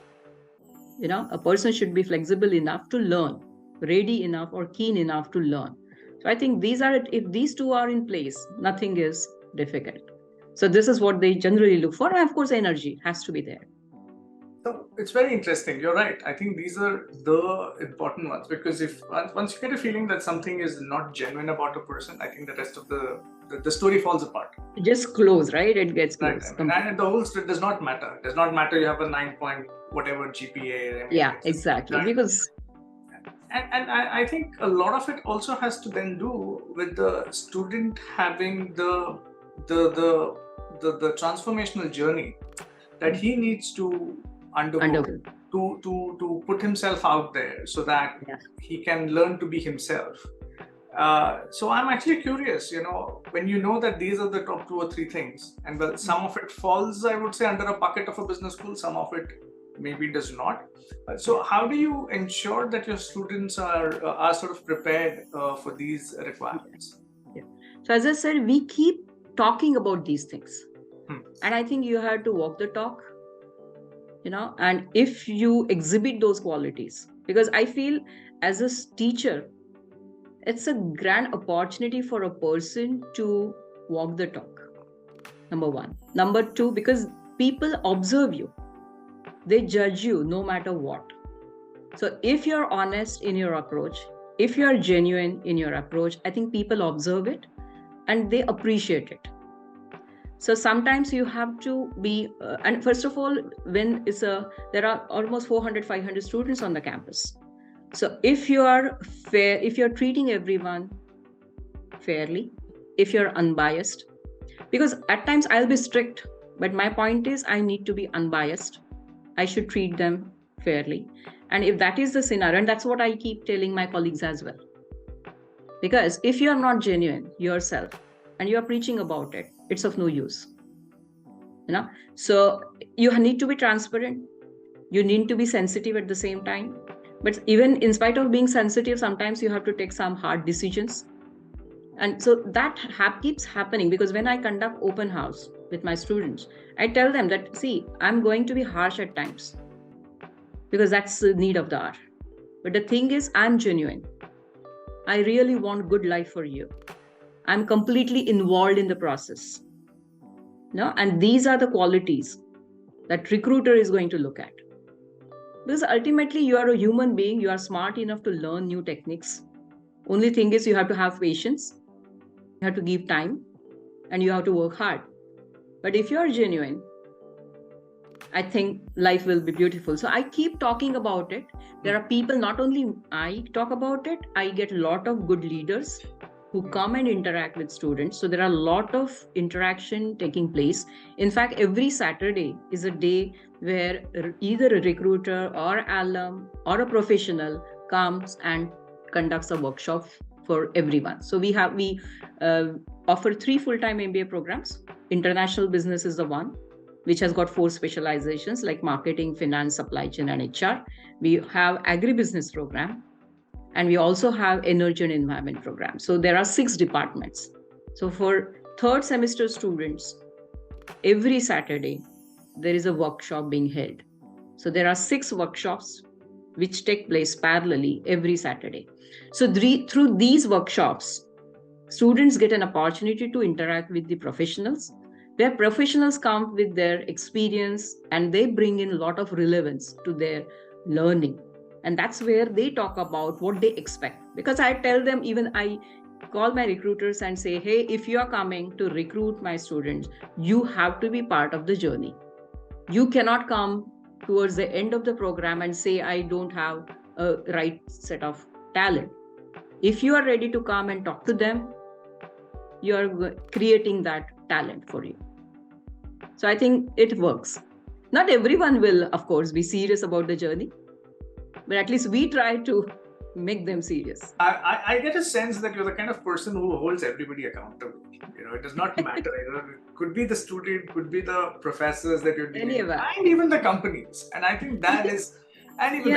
A person should be flexible enough to learn, ready enough or keen enough to learn. So I think if these two are in place, nothing is difficult. So this is what they generally look for. And of course, energy has to be there. So it's very interesting. You're right. I think these are the important ones, because if once you get a feeling that something is not genuine about a person, I think the rest of the story falls apart. Just close, right? It gets close. Right. And the whole story does not matter. It does not matter. You have a 9 point whatever GPA. Yeah, exactly. Right? Because and I think a lot of it also has to then do with the student having the transformational journey that he needs to undergo to put himself out there so that he can learn to be himself. So I'm actually curious, when you know that these are the top 2 or 3 things, and well, some of it falls, I would say, under a bucket of a business school, some of it maybe does not. So how do you ensure that your students are sort of prepared for these requirements? Yeah. So as I said, we keep talking about these things. And I think you have to walk the talk, and if you exhibit those qualities, because I feel as a teacher, it's a grand opportunity for a person to walk the talk. Number one. Number two, because people observe you. They judge you no matter what. So if you're honest in your approach, if you're genuine in your approach, I think people observe it and they appreciate it. So sometimes you have to be, and first of all, there are almost 400, 500 students on the campus. So if you are fair, if you're treating everyone fairly, if you're unbiased, because at times I'll be strict, but my point is I need to be unbiased. I should treat them fairly. And if that is the scenario, and that's what I keep telling my colleagues as well. Because if you are not genuine yourself and you are preaching about it, it's of no use. So you need to be transparent. You need to be sensitive at the same time. But even in spite of being sensitive, sometimes you have to take some hard decisions. And so that keeps happening, because when I conduct open house with my students, I tell them that, see, I'm going to be harsh at times because that's the need of the hour. But the thing is, I'm genuine. I really want good life for you. I'm completely involved in the process. And these are the qualities that recruiter is going to look at. Because ultimately you are a human being, you are smart enough to learn new techniques. Only thing is you have to have patience, you have to give time, and you have to work hard. But if you are genuine, I think life will be beautiful. So I keep talking about it. There are people, not only I talk about it, I get a lot of good leaders who come and interact with students. So there are a lot of interaction taking place. In fact, every Saturday is a day where either a recruiter or alum or a professional comes and conducts a workshop for everyone. So we offer 3 full-time MBA programs. International business is the one, which has got 4 specializations like marketing, finance, supply chain, and HR. We have agribusiness program, and we also have energy and environment program. So there are 6 departments. So for 3rd semester students, every Saturday, there is a workshop being held. So there are 6 workshops which take place parallelly every Saturday. So through these workshops, students get an opportunity to interact with the professionals, where professionals come with their experience and they bring in a lot of relevance to their learning. And that's where they talk about what they expect. Because I tell them, even I call my recruiters and say, hey, if you are coming to recruit my students, you have to be part of the journey. You cannot come towards the end of the program and say, I don't have a right set of talent. If you are ready to come and talk to them, you are creating that talent for you. So I think it works. Not everyone will, of course, be serious about the journey, but at least we try to make them serious. I get a sense that you're the kind of person who holds everybody accountable. It does not matter. It could be the student, could be the professors that you're dealing with, and even the companies. And I think that is, and even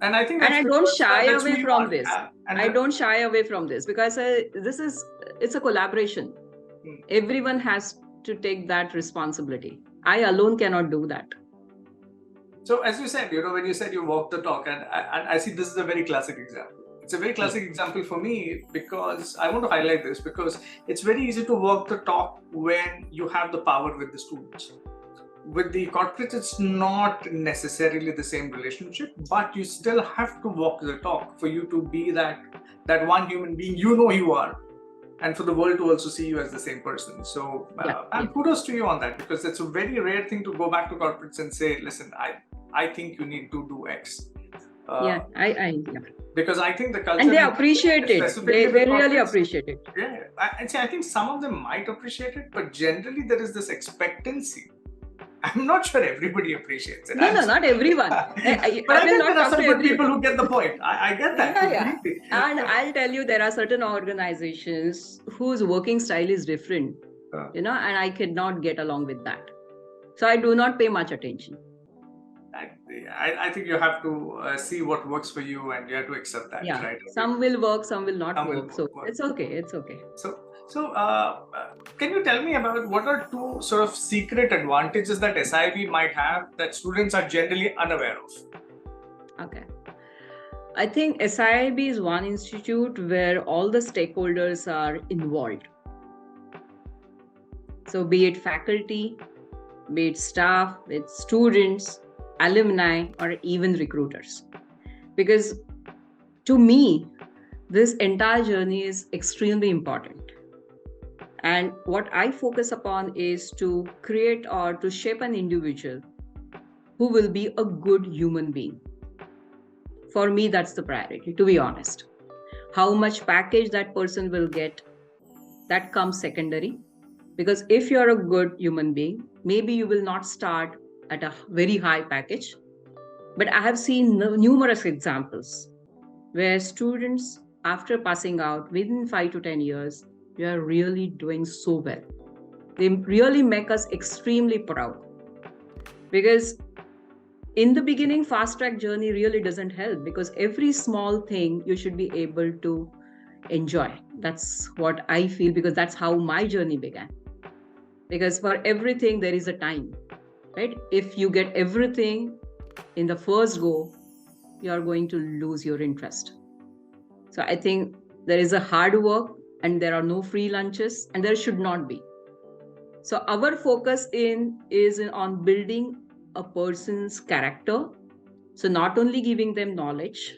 and I think, and I don't shy away from this. I don't shy away from this because it's a collaboration. Everyone has to take that responsibility. I alone cannot do that. So as you said, when you said you walk the talk, and I see this is a very classic example. It's a very classic example for me because I want to highlight this because it's very easy to walk the talk when you have the power with the students. With the corporates, it's not necessarily the same relationship, but you still have to walk the talk for you to be that one human being you are, and for the world to also see you as the same person. So and kudos to you on that, because it's a very rare thing to go back to corporates and say, listen, I think you need to do X. Because I think the culture, and they appreciate it. They really appreciate it. Yeah, and see, I think some of them might appreciate it, but generally there is this expectancy. I'm not sure everybody appreciates it. No, not everyone. But I think there are some good people who get the point. I get that. And I'll tell you, there are certain organizations whose working style is different, and I cannot get along with that. So I do not pay much attention. I think you have to see what works for you, and you have to accept that. Yeah. Right? Some will work, some will not work. So it's okay. It's okay. So, can you tell me about what are 2 sort of secret advantages that SIIB might have that students are generally unaware of? Okay. I think SIIB is one institute where all the stakeholders are involved. So be it faculty, be it staff, be it students, alumni, or even recruiters. Because to me, this entire journey is extremely important. And what I focus upon is to create or to shape an individual who will be a good human being. For me, that's the priority, to be honest. How much package that person will get, that comes secondary. Because if you're a good human being, maybe you will not start at a very high package. But I have seen numerous examples where students, after passing out within 5 to 10 years, they are really doing so well. They really make us extremely proud. Because in the beginning, fast track journey really doesn't help, because every small thing you should be able to enjoy. That's what I feel, because that's how my journey began. Because for everything, there is a time, right? If you get everything in the first go, you are going to lose your interest. So I think there is a hard work, and there are no free lunches, and there should not be. So our focus is on building a person's character. So not only giving them knowledge,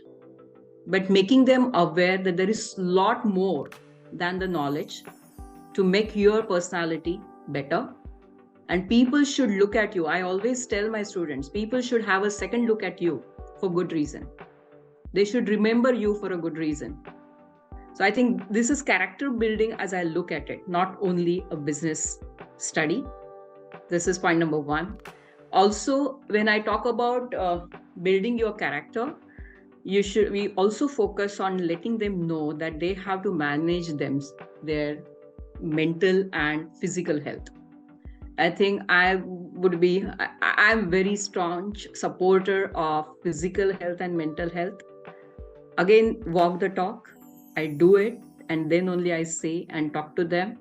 but making them aware that there is a lot more than the knowledge to make your personality better. And people should look at you. I always tell my students, people should have a second look at you for good reason. They should remember you for a good reason. So I think this is character building as I look at it, not only a business study. This is point number one. Also, when I talk about building your character, we also focus on letting them know that they have to manage their mental and physical health. I think I'm very strong supporter of physical health and mental health. Again, walk the talk. I do it, and then only I say and talk to them,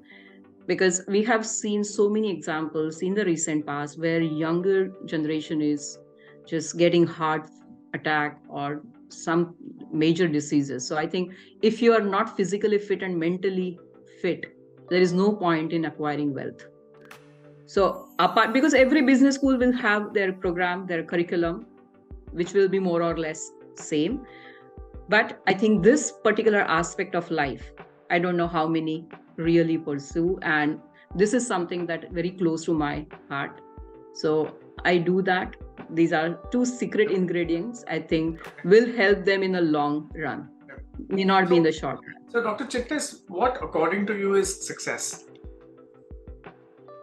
because we have seen so many examples in the recent past where younger generation is just getting heart attack or some major diseases. So I think if you are not physically fit and mentally fit, there is no point in acquiring wealth. So apart, because every business school will have their program, their curriculum, which will be more or less same. But I think this particular aspect of life, I don't know how many really pursue. And this is something that very close to my heart. So I do that. These are two secret ingredients, I think, will help them in the long run. May not be in the short run. So Dr. Chitnis, what according to you is success?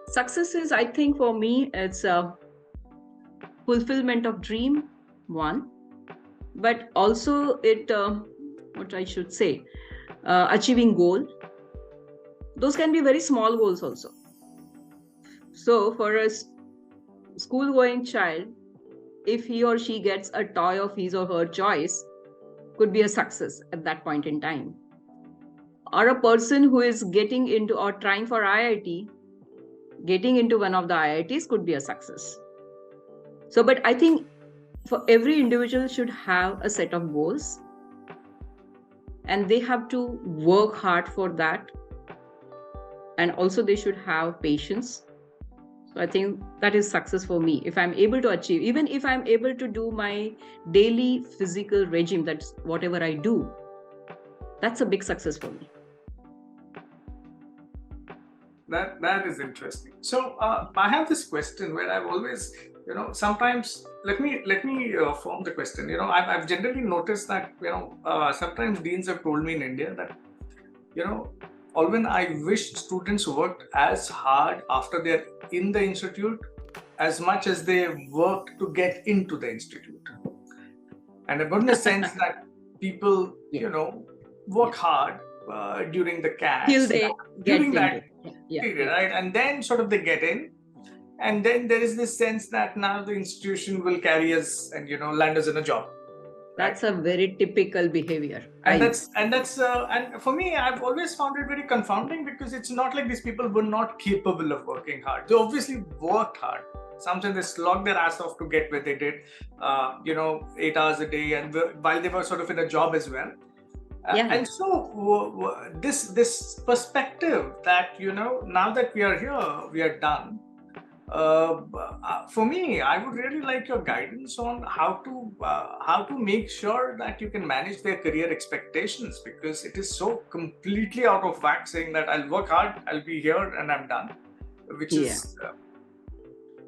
Success is, I think for me, it's a fulfillment of dream, one, but also what I should say, achieving goal. Those can be very small goals also. So for a school-going child, if he or she gets a toy of his or her choice, could be a success at that point in time. Or a person who is getting into or trying for IIT, getting into one of the IITs could be a success. So, but I think for every individual should have a set of goals, and they have to work hard for that. And also they should have patience. So I think that is success for me. If I'm able to achieve, even if I'm able to do my daily physical regime, that's whatever I do, that's a big success for me. That is interesting. So I have this question where I've always, sometimes let me form the question. I've generally noticed that sometimes deans have told me in India that Alvin, I wish students worked as hard after they're in the institute as much as they worked to get into the institute. And I've gotten a sense that people, work hard during the CAS, till they during get that period, right? And then sort of they get in, and then there is this sense that now the institution will carry us and land us in a job. That's a very typical behavior. And and for me, I've always found it very confounding, because it's not like these people were not capable of working hard. They obviously worked hard. Sometimes they slogged their ass off to get where they did, 8 hours a day, and while they were sort of in a job as well. And so this perspective that now that we are here, we are done. For me, I would really like your guidance on how to make sure that you can manage their career expectations, because it is so completely out of whack saying that I'll work hard, I'll be here, and I'm done. Which is,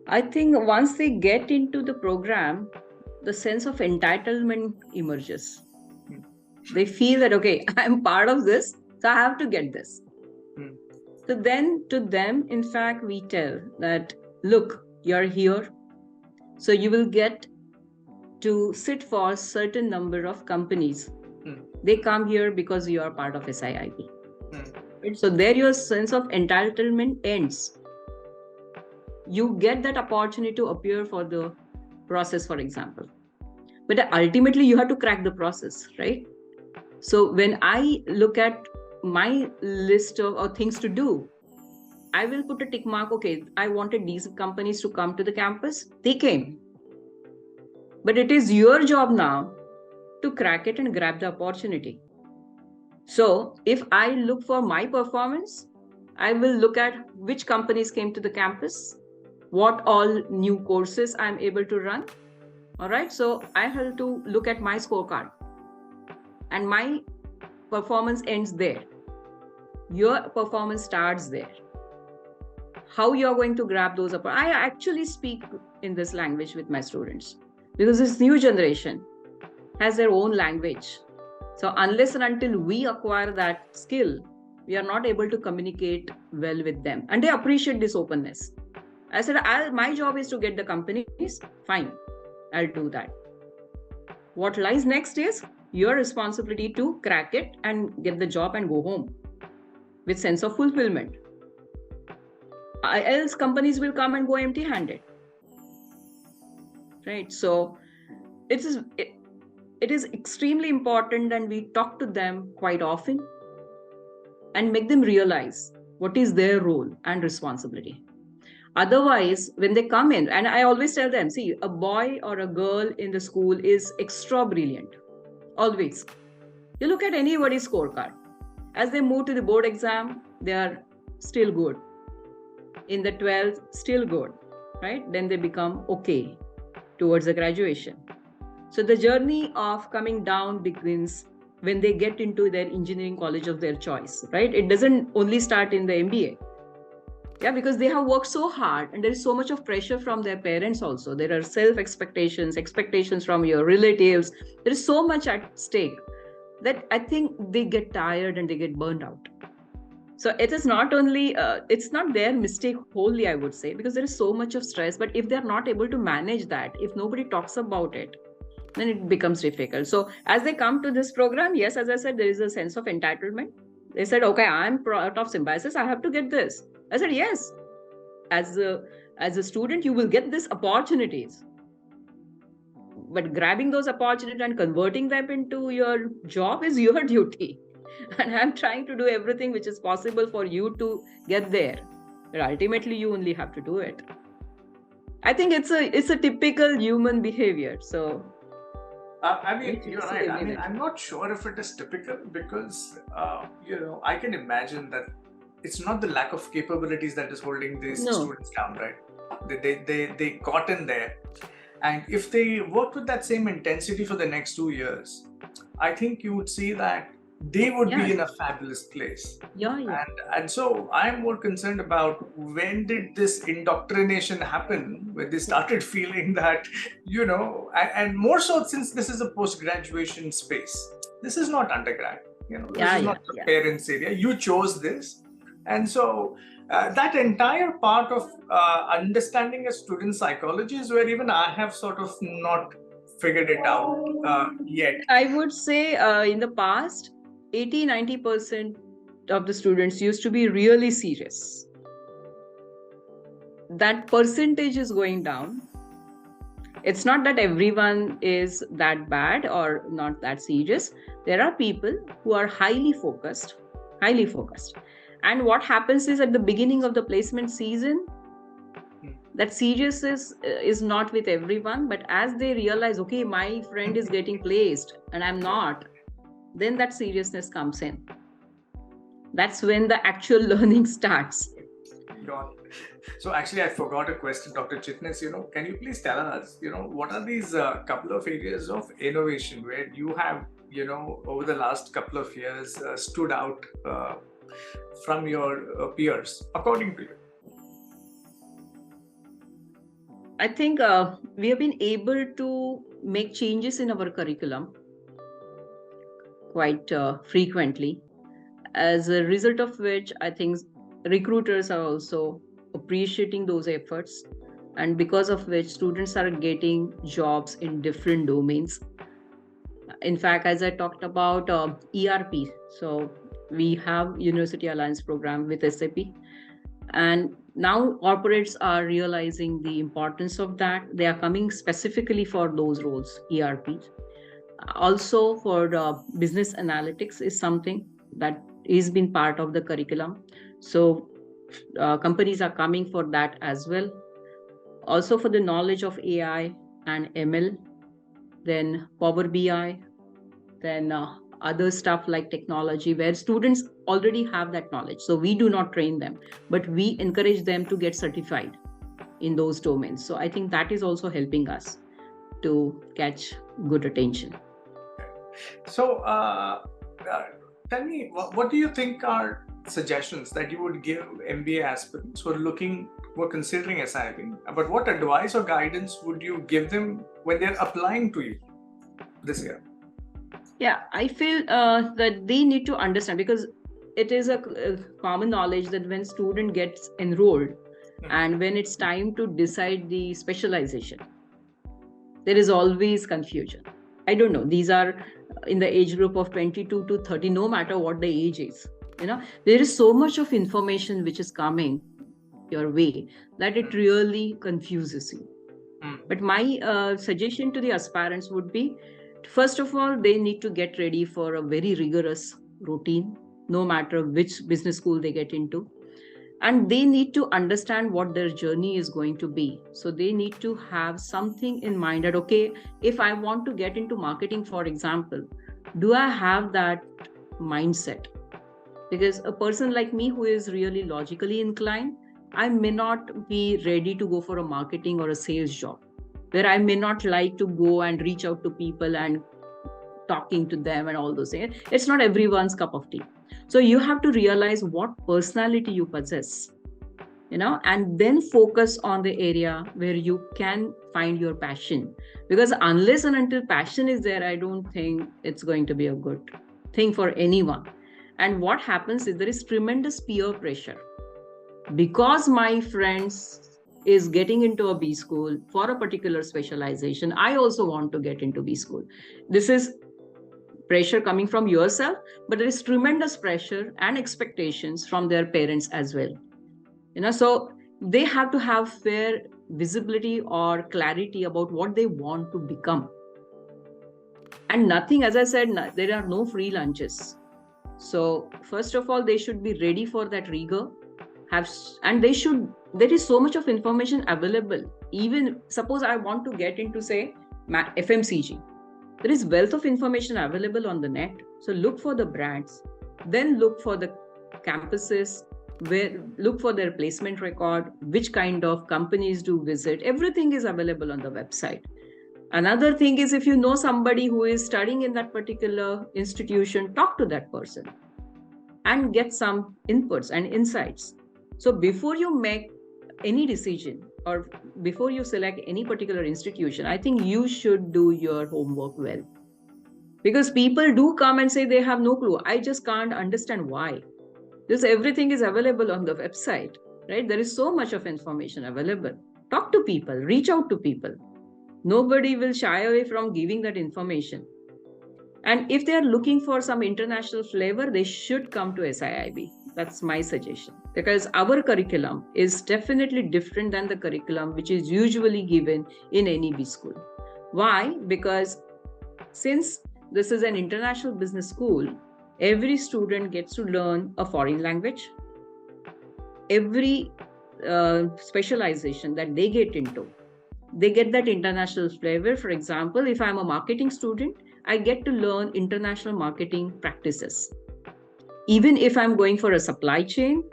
I think once they get into the program, the sense of entitlement emerges. They feel that, okay, I'm part of this, so I have to get this. So then to them, in fact, we tell that, look, you're here, so you will get to sit for a certain number of companies. They come here because you are part of SIIB. So there your sense of entitlement ends. You get that opportunity to appear for the process, for example. But ultimately, you have to crack the process, right? So when I look at my list of things to do, I will put a tick mark. Okay, I wanted these companies to come to the campus. They came. But it is your job now to crack it and grab the opportunity. So if I look for my performance, I will look at which companies came to the campus, what all new courses I'm able to run. All right. So I have to look at my scorecard. And my performance ends there. Your performance starts there. How you're going to grab those up. I actually speak in this language with my students, because this new generation has their own language. So unless and until we acquire that skill, we are not able to communicate well with them. And they appreciate this openness. I said, my job is to get the companies. Fine, I'll do that. What lies next is your responsibility to crack it and get the job and go home with sense of fulfillment. Else companies will come and go empty-handed. Right? So it is extremely important, and we talk to them quite often and make them realize what is their role and responsibility. Otherwise, when they come in, and I always tell them, see, a boy or a girl in the school is extra brilliant. Always. You look at anybody's scorecard. As they move to the board exam, they are still good. In the 12th, still good, right? Then they become okay towards the graduation. So the journey of coming down begins when they get into their engineering college of their choice, right? It doesn't only start in the MBA. Yeah, because they have worked so hard, and there is so much of pressure from their parents also. There are expectations from your relatives. There is so much at stake that I think they get tired and they get burned out. So it is not only, it's not their mistake wholly, I would say, because there is so much of stress. But if they're not able to manage that, if nobody talks about it, then it becomes difficult. So as they come to this program, yes, as I said, there is a sense of entitlement. They said, okay, I'm part of Symbiosis, I have to get this. I said, yes, as a student, you will get these opportunities. But grabbing those opportunities and converting them into your job is your duty. And I'm trying to do everything which is possible for you to get there. But ultimately, you only have to do it. I think it's a typical human behavior. So I mean, you're right. I mean, I'm not sure if it is typical because, I can imagine that it's not the lack of capabilities that is holding these students down, right? They got in there. And if they worked with that same intensity for the next 2 years, I think you would see that they would be in a fabulous place. Yeah. And so I'm more concerned about when did this indoctrination happen, when they started feeling that, and more so since this is a post-graduation space. This is not undergrad, this is not the parents' area. You chose this. And so that entire part of understanding a student psychology is where even I have sort of not figured it out yet. I would say in the past, 80-90% of the students used to be really serious. That percentage is going down. It's not that everyone is that bad or not that serious. There are people who are highly focused. And what happens is at the beginning of the placement season, that seriousness is not with everyone. But as they realize, okay, my friend is getting placed and I'm not, then that seriousness comes in. That's when the actual learning starts. Got it. So actually, I forgot a question, Dr. Chitnis. Can you please tell us, what are these couple of areas of innovation where you have, over the last couple of years stood out from your peers, according to you? I think we have been able to make changes in our curriculum quite frequently, as a result of which I think recruiters are also appreciating those efforts, and because of which students are getting jobs in different domains. In fact, as I talked about ERP, so we have University Alliance program with SAP, and now corporates are realizing the importance of that. They are coming specifically for those roles, ERP. Also for business analytics is something that is been part of the curriculum. So companies are coming for that as well. Also for the knowledge of AI and ML, then Power BI, then other stuff like technology, where students already have that knowledge. So we do not train them, but we encourage them to get certified in those domains. So I think that is also helping us to catch good attention. So tell me, what do you think are suggestions that you would give MBA aspirants who are considering SIIB? But what advice or guidance would you give them when they're applying to you this year? Yeah, I feel that they need to understand, because it is a common knowledge that when student gets enrolled and when it's time to decide the specialization, there is always confusion. I don't know, these are in the age group of 22 to 30, no matter what the age is. There is so much of information which is coming your way that it really confuses you. But my suggestion to the aspirants would be, first of all, they need to get ready for a very rigorous routine, no matter which business school they get into. And they need to understand what their journey is going to be. So they need to have something in mind that, okay, if I want to get into marketing, for example, do I have that mindset? Because a person like me who is really logically inclined, I may not be ready to go for a marketing or a sales job, where I may not like to go and reach out to people and talking to them and all those things. It's not everyone's cup of tea. So you have to realize what personality you possess, and then focus on the area where you can find your passion. Because unless and until passion is there, I don't think it's going to be a good thing for anyone. And what happens is there is tremendous peer pressure. Because my friends is getting into a B school for a particular specialization, I also want to get into B school. This is pressure coming from yourself, but there is tremendous pressure and expectations from their parents as well. So they have to have fair visibility or clarity about what they want to become. And nothing, as I said, there are no free lunches. So first of all, they should be ready for that rigor. There is so much of information available. Even suppose I want to get into, say, FMCG. There is wealth of information available on the net. So look for the brands, then look for the campuses, look for their placement record, which kind of companies do visit. Everything is available on the website. Another thing is, if you know somebody who is studying in that particular institution, talk to that person and get some inputs and insights. So before you make any decision or before you select any particular institution, I think you should do your homework well. Because people do come and say they have no clue. I just can't understand why. Because everything is available on the website, right? There is so much of information available. Talk to people, reach out to people. Nobody will shy away from giving that information. And if they are looking for some international flavor, they should come to SIIB. That's my suggestion. Because our curriculum is definitely different than the curriculum which is usually given in any B school. Why? Because since this is an international business school, every student gets to learn a foreign language. Every specialization that they get into, they get that international flavor. For example, if I'm a marketing student, I get to learn international marketing practices. Even if I'm going for a supply chain,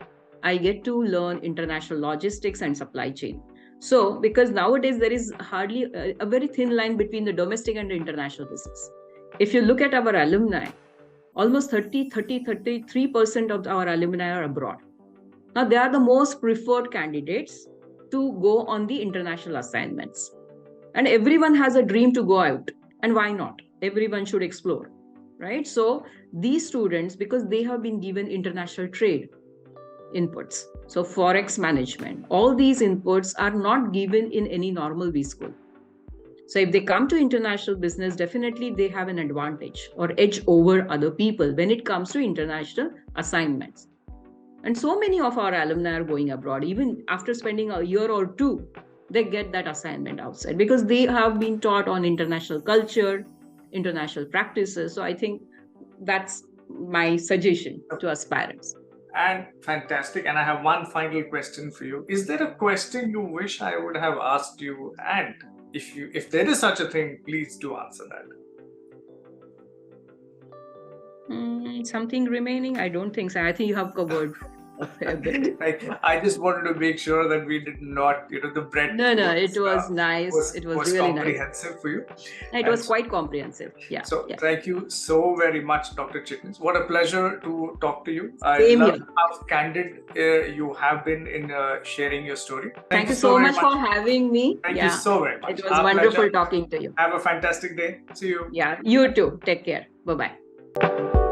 I get to learn international logistics and supply chain. So, because nowadays there is hardly a very thin line between the domestic and the international business. If you look at our alumni, almost 33% of our alumni are abroad. Now, they are the most preferred candidates to go on the international assignments. And everyone has a dream to go out. And why not? Everyone should explore, right? So these students, because they have been given international trade inputs, so forex management, all these inputs are not given in any normal B school. So if they come to international business, definitely they have an advantage or edge over other people when it comes to international assignments. And so many of our alumni are going abroad. Even after spending a year or two, they get that assignment outside because they have been taught on international culture, international practices. So I think that's my suggestion to aspirants. And fantastic. And I have one final question for you. Is there a question you wish I would have asked you? And if there is such a thing, please do answer that. Something remaining? I don't think so. I think you have covered a bit. I just wanted to make sure that we did not, the breadth No, it was nice. It was really nice. comprehensive for you. It was quite comprehensive. Yeah. So thank you so very much, Dr. Chitnis. What a pleasure to talk to you. I Same love here. how candid you have been in sharing your story. Thank you so much for having me. Thank you so very much. It was wonderful talking to you. Have a fantastic day. See you. Yeah, you too. Take care. Bye-bye.